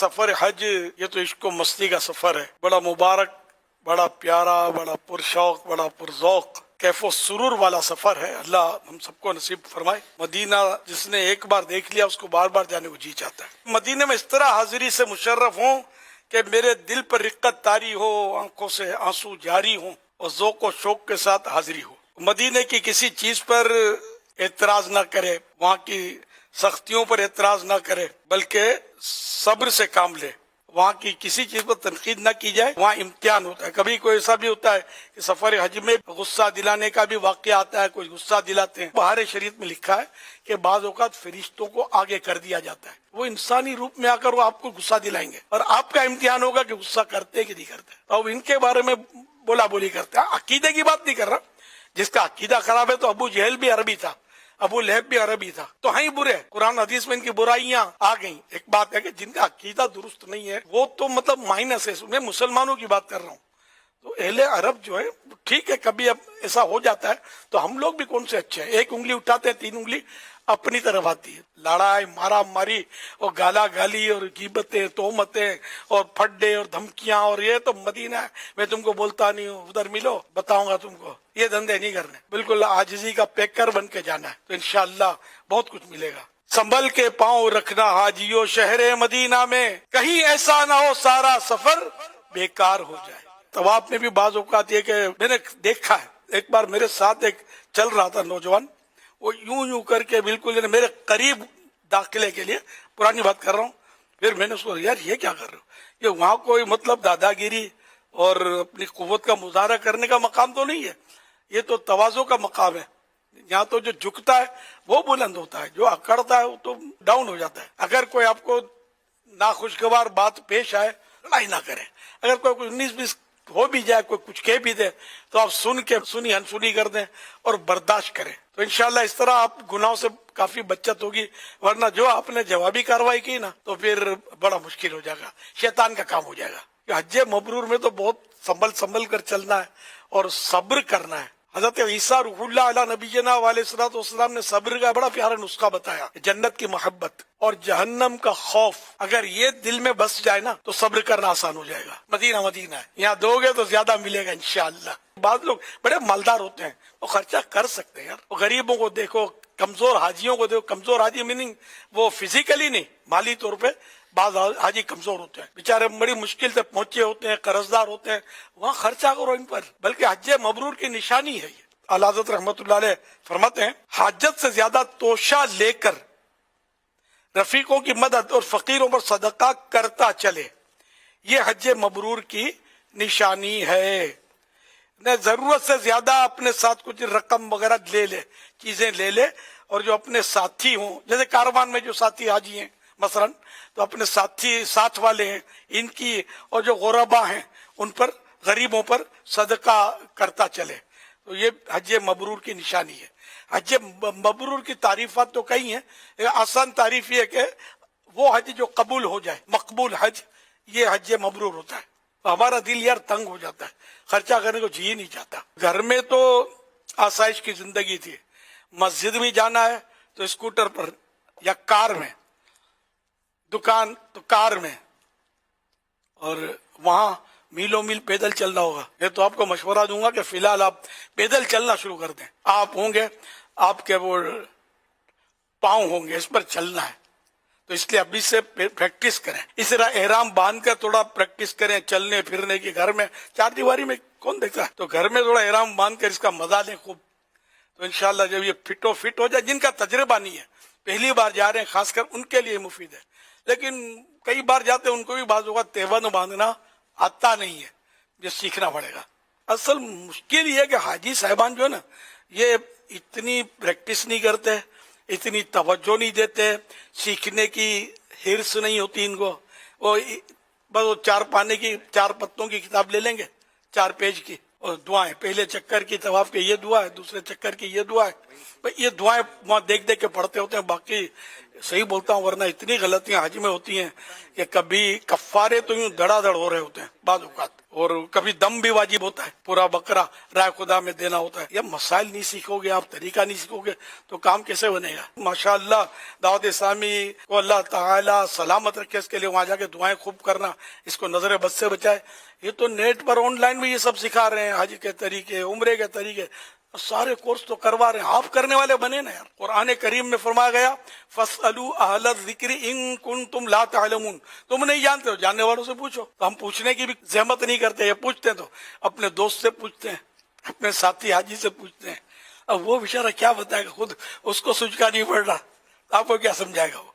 सफर हज ये तो इश्क व मस्ती का सफर है, बड़ा मुबारक, बड़ा प्यारा, बड़ा पुरशौक, बड़ा पुरजौक, कैफो सुरूर वाला सफर है। अल्लाह हम सबको नसीब फरमाए। मदीना जिसने एक बार देख लिया उसको बार बार जाने को जी चाहता है। मदीने में इस तरह हाजिरी से मुशर्रफ हूँ कि मेरे दिल पर रिक्कत तारी हो, आंखों से आंसू जारी हो और ज़ौक़ व शौक के साथ हाजिरी हो। मदीने की किसी चीज पर एतराज ना करे, वहाँ की सख्तियों पर एतराज ना करे, बल्कि सब्र से काम ले। वहाँ की किसी चीज पर तनकीद ना की जाए, वहाँ इम्तिहान होता है। कभी कोई ऐसा भी होता है कि सफर हज में गुस्सा दिलाने का भी वाक़या आता है, कोई गुस्सा दिलाते हैं। बहार शरीयत में लिखा है कि बाज़ औक़ात फरिश्तों को आगे कर दिया जाता है, वो इंसानी रूप में आकर वो आपको गुस्सा दिलाएंगे और आपका इम्तिहान होगा कि गुस्सा करते कि नहीं करते। तो अब इनके बारे में बोला बोली करते हैं। अकीदे की बात नहीं कर रहा, जिसका अकीदा खराब है तो अबू जहल भी अरबी था, अबू लहब भी अरबी था, तो हैं ही बुरे। कुरान हदीस में इनकी बुराइयां आ गई। एक बात है कि जिनका अकीदा दुरुस्त नहीं है वो तो मतलब माइनस है। मैं मुसलमानों की बात कर रहा हूँ। तो अहले अरब जो है ठीक है, कभी अब ऐसा हो जाता है तो हम लोग भी कौन से अच्छे हैं। एक उंगली उठाते हैं, तीन उंगली अपनी तरफ आती है। लड़ाई मारा मारी और गाला गाली और गिबतें, तोहमतें और फड्डे और धमकियां, और ये तो मदीना है, मैं तुमको बोलता नहीं हूँ, उधर मिलो बताऊंगा तुमको, ये धंधे नहीं करने। बिल्कुल आजिजी का पैकर बन के जाना है, तो इंशाअल्लाह बहुत कुछ मिलेगा। संभल के पांव रखना हाजियो शहरे मदीना में, कहीं ऐसा ना हो सारा सफर बेकार हो जाए। तवाफ में भी बाज औकात ये कि मैंने देखा है, एक बार मेरे साथ एक चल रहा था नौजवान, वो यूं यूं करके बिल्कुल मेरे करीब दाखिले के लिए, पुरानी बात कर रहा हूँ। फिर मैंने उसको, यार ये क्या कर रहे हो, ये वहाँ कोई मतलब दादागिरी और अपनी कुव्वत का मुजाहरा करने का मकाम तो नहीं है, ये तो तवाज़ो का मकाम है। यहाँ तो जो झुकता है वो बुलंद होता है, जो अकड़ता है वो तो डाउन हो जाता है। अगर कोई आपको नाखुशगवार बात पेश आए, लड़ाई ना करें। अगर कोई 19-20 हो भी जाए, कोई कुछ कह भी दे, तो आप सुन के सुनी अनसुनी कर दें और बर्दाश्त करें, तो इंशाल्लाह इस तरह आप गुनाहों से काफी बचत होगी। वरना जो आपने जवाबी कार्रवाई की ना, तो फिर बड़ा मुश्किल हो जाएगा, शैतान का काम हो जाएगा। हज्जे मबरूर में तो बहुत संभल संभल कर चलना है और सब्र करना है। हजरत ईसा रूहुल्लाह अला नबीना वालेस्सलाम ने सब्र का बड़ा प्यारा नुस्खा बताया। जन्नत की मोहब्बत और जहन्नम का खौफ अगर ये दिल में बस जाए ना, तो सब्र करना आसान हो जाएगा। मदीना मदीना है, यहाँ दोगे तो ज्यादा मिलेगा इंशाअल्लाह। बाद लोग बड़े मालदार होते हैं, वो खर्चा कर सकते हैं यार। वो गरीबों को देखो, कमजोर हाजियों को देखो। कमजोर हाजी मीनिंग वो फिजिकली नहीं, माली तौर पे बाद हाजी कमजोर होते हैं, बेचारे बड़ी मुश्किल से पहुंचे होते हैं, कर्जदार होते हैं। वहाँ खर्चा करो इन पर, बल्कि हज्जे मबरूर की निशानी है ये। आला हज़रत रहमतुल्लाह अलैह फरमाते हैं, हाजत से ज्यादा तोशा लेकर रफीकों की मदद और फकीरों पर सदका करता चले, ये हज्जे मबरूर की निशानी है। न जरूरत से ज्यादा अपने साथ कुछ रकम वगैरह ले ले, चीजें ले ले, और जो अपने साथी हों, जैसे कारवान में जो साथी हाजी हैं मसलन, तो अपने साथी साथ वाले हैं इनकी, और जो गुरबा हैं उन पर, गरीबों पर सदका करता चले, तो ये हज मबरूर की निशानी है। हज मबरूर की तारीफात तो कई हैं। आसान तारीफ ये कि वो हज जो कबूल हो जाए, मकबूल हज, ये हज मबरूर होता है। तो हमारा दिल यार तंग हो जाता है, खर्चा करने को जी नहीं चाहता। घर में तो आसाइश की जिंदगी थी, मस्जिद भी जाना है तो स्कूटर पर या कार में, दुकान तो कार में, और वहां मीलों मील पैदल चलना होगा। ये तो आपको मशवरा दूंगा कि फिलहाल आप पैदल चलना शुरू कर दें। आप होंगे, आपके वो पाँव होंगे, इस पर चलना है, तो इसलिए अभी से प्रैक्टिस करें। इस तरह एहराम बांध कर थोड़ा प्रैक्टिस करें चलने फिरने की। घर में चार दीवारी में कौन देखता है, तो घर में थोड़ा एहराम बांध कर इसका मजा लें खूब। तो इंशाल्लाह जब ये फिट हो जाए, जिनका तजर्बा नहीं है, पहली बार जा रहे हैं, खासकर उनके लिए मुफीद है। लेकिन कई बार जाते हैं, उनको भी बात होगा तेवन बांधना आता नहीं है, ये सीखना पड़ेगा। असल मुश्किल ये है कि हाजी साहिबान जो है ना, ये इतनी प्रैक्टिस नहीं करते, इतनी तवज्जो नहीं देते, सीखने की हिर्स नहीं होती इनको। वो बस वो 4 पाने की, 4 पत्तों की किताब ले लेंगे, 4 पेज की, और दुआएं, पहले चक्कर की तवाफ के ये दुआ है, दूसरे चक्कर की ये दुआ है, ये दुआएं वहां देख देख के पढ़ते होते हैं। बाकी صحیح بولتا ہوں، ورنہ اتنی غلطیاں حج میں ہوتی ہیں کہ کبھی کفارے تو یوں دڑا دڑ ہو رہے ہوتے ہیں بعض اوقات، اور کبھی دم بھی واجب ہوتا ہے، پورا بکرا رائے خدا میں دینا ہوتا ہے. یہ مسائل نہیں سیکھو گے آپ، طریقہ نہیں سیکھو گے تو کام کیسے بنے گا؟ ماشاءاللہ دعوت اسلامی کو اللہ تعالی سلامت رکھے، اس کے لیے وہاں جا کے دعائیں خوب کرنا، اس کو نظر بد سے بچائے. یہ تو نیٹ پر آن لائن بھی یہ سب سکھا رہے ہیں، حج کے طریقے، عمرے کے طریقے، سارے کورس تو کروا رہے ہیں. آپ کرنے والے بنے نا یار. قرآن کریم میں فرمایا گیا فَاسْأَلُوا أَهْلَ الذِّكْرِ إِن كُنتُمْ لَا تَعْلَمُونَ، تم نہیں جانتے ہو، جاننے والوں سے پوچھو. تو ہم پوچھنے کی بھی زحمت نہیں کرتے، یہ پوچھتے ہیں تو اپنے دوست سے پوچھتے ہیں، اپنے ساتھی حاجی سے پوچھتے ہیں. اب وہ بیچارہ کیا بتائے گا، خود اس کو سوچ کا نہیں پڑ رہا، آپ کو کیا سمجھائے گا وہ.